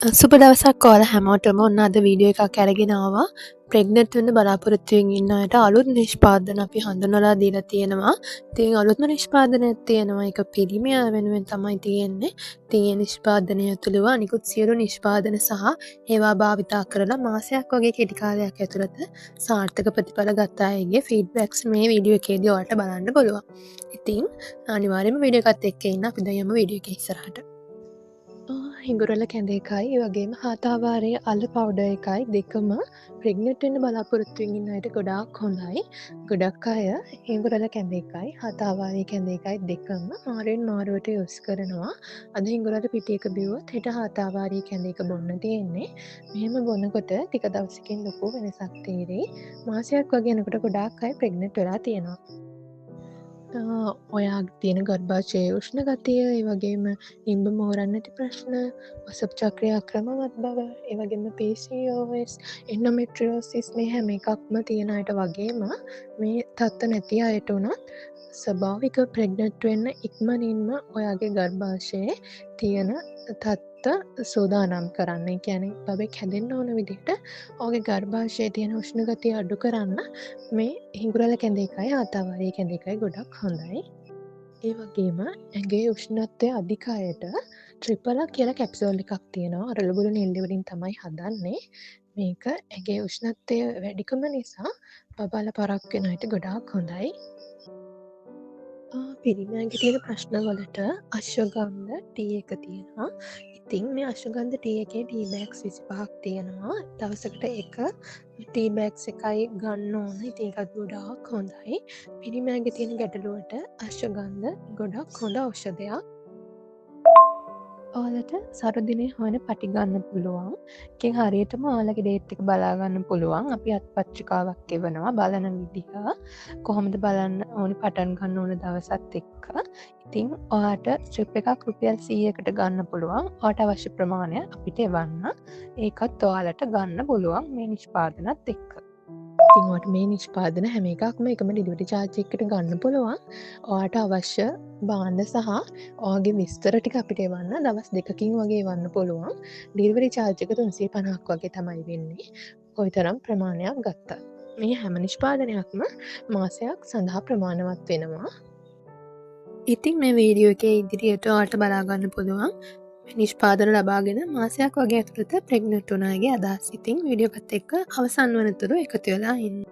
සුබ දවසක් ඔයාලා හැමෝටම ඔන්න අද වීඩියෝ එකක් අරගෙන ආවා. ප්‍රෙග්නන්ට් වෙන්න බලාපොරොත්තු වෙමින් ඉන්න අයට අලුත් නිෂ්පාදන අපි හඳුන්වලා දීලා තියෙනවා. ඉතින් අලුත්ම නිෂ්පාදනයක් තියෙනවා. ඒක පිරිමියා වෙනුවෙන් තමයි තියෙන්නේ. ඉතින් මේ නිෂ්පාදනය ඇතුළේ අනිකුත් සියලු නිෂ්පාදන සහ ඒවා භාවිතා කරලා මාසයක් වගේ කෙටි කාලයක් ඇතුළත සාර්ථක ප්‍රතිඵල ගත්ත අයගේ ෆීඩ්බැක්ස් මේ වීඩියෝ එකේදී ඔයාලට බලන්න පුළුවන්. ඉතින් අනිවාර්යයෙන්ම වීඩියෝ එකත් එක්ක ඉන්න අපි දැන් යමු වීඩියෝ එක ඉස්සරහට. හිඟුරල කැඳ එකයි වගේම හාතාවාරයේ අල්ල පවුඩ එකයි දෙකම ප්‍රෙග්නට් වෙන්න බලාපොරොත්තු වෙමින් ඉන්න අයට ගොඩාක් හොඳයි. ගොඩක් අය හිඟුරල කැඳ එකයි හාතාවාරයේ කැඳ එකයි දෙකම මාරුවෙන් මාරුවට යොස් කරනවා. අද හිඟුරට පිටි එක බිව්වොත් හෙට හාතාවාරයේ කැඳ එක බොන්න තියෙන්නේ. මෙහෙම බොනකොට ටික දවසකින් ලොකු වෙනසක් තේරෙයි. මාසයක් වගේ යනකොට ගොඩාක් අය ප්‍රෙග්නට් වෙලා තියෙනවා. ඔයා තියෙන ගර්භාෂයේ උෂ්ණ ගතිය, ඒ වගේම ඉම්බ මෝරන්න නැති ප්‍රශ්න, ඔසප් චක්‍රය අක්‍රමවත් බව, ඒ වගේම PCOS, එන්ඩෝමෙට්‍රියෝසිස් මේ හැම එකක්ම තියෙන අයට වගේම මේ තත්ත්ව නැති අයට උනත් ස්වභාවික ප්‍රෙග්නන්ට් වෙන්න ඉක්මනින්ම ඔයාගේ ගර්භාෂයේ තියෙන තත්ත්ව සූදානම් කරන්න. ඒ කියන්නේ බබෙක් හැදෙන්න ඕන විදිහට ඔයාගේ ගර්භාෂයේ තියෙන උෂ්ණ ගතිය අඩු කරන්න මේ හිඟුරල කැඳ එකයි හාතාවාරයේ කැඳ එකයි ගොඩක් හොඳයි. ඒ වගේම ඇගේ උෂ්ණත්වය අධික අයට ට්‍රිපලක් කියලා කැප්සූල් එකක් තියෙනවා. අරලුබුළු නිල්ලි වලින් තමයි හදන්නේ. මේක ඇගේ උෂ්ණත්වය වැඩිකම නිසා බබාලා පරක් වෙන අයට ගොඩාක් හොඳයි. පිරිමියාගේ තියෙන ප්‍රශ්න වලට අශ්වගන්ධ ටී එක තියෙනවා. ඉතින් මේ අශ්වගන්ධ ටී එකේ ටී බෑග්ස් 25ක් තියෙනවා. දවසකට එක ටී බෑග්ස් එකයි ගන්න ඕන. ඉතින් ඒකත් ගොඩාක් හොඳයි. පිරිමියාගේ තියෙන ගැටලුවට අශ්වගන්ධ ගොඩක් හොඳ ඖෂධයක්. ඔයාලට සරුදිනේ හොයන පටි ගන්න පුළුවන්. ඒකෙන් හරියටම ඔයාලගේ ඩේට් එක බලා ගන්න පුළුවන්. අපි අත්පත්‍රිකාවක් එවනවා බලන විදිහ. කොහොමද බලන්න ඕනි පටන් ගන්න ඕන දවසත් එක්ක. ඉතින් ඔයාට ස්ට්‍රිප් එකක් රුපියල් 100කට ගන්න පුළුවන්. ඔයාට අවශ්‍ය ප්‍රමාණය අපිට එවන්න. ඒකත් ඔයාලට ගන්න පුළුවන් මේ නිෂ්පාදනත් එක්ක. ඉතින් ඔයාට මේ නිෂ්පාදන හැම එකක්ම එකම ඩිලිවරි චාර්ජ් එකකට ගන්න පුළුවන්. ඔයාට අවශ්‍ය භාණ්ඩ සහ ඔයාගේ විස්තර ටික අපිට එවන්න දවස් 2කින් වගේ එවන්න පුළුවන්. ඩිලිවරි චාර්ජ් එක 350ක් වගේ තමයි වෙන්නේ. කොයිතරම් ප්‍රමාණයක් ගත්තත්. මේ හැම නිෂ්පාදනයක්ම මාසයක් සඳහා ප්‍රමාණවත් වෙනවා. ඉතින් මේ වීඩියෝ එකේ ඉදිරියට ඔයාලට බලා ගන්න පුළුවන්. නිෂ්පාදන ලබාගෙන මාසයක් වගේ ඇතුළත ප්‍රෙග්නන්ට් වුණ අයගේ අදහස්. ඉතින් වීඩියෝ එකත් එක්ක අවසන් වනතුරු එකතු වෙලා ඉන්න.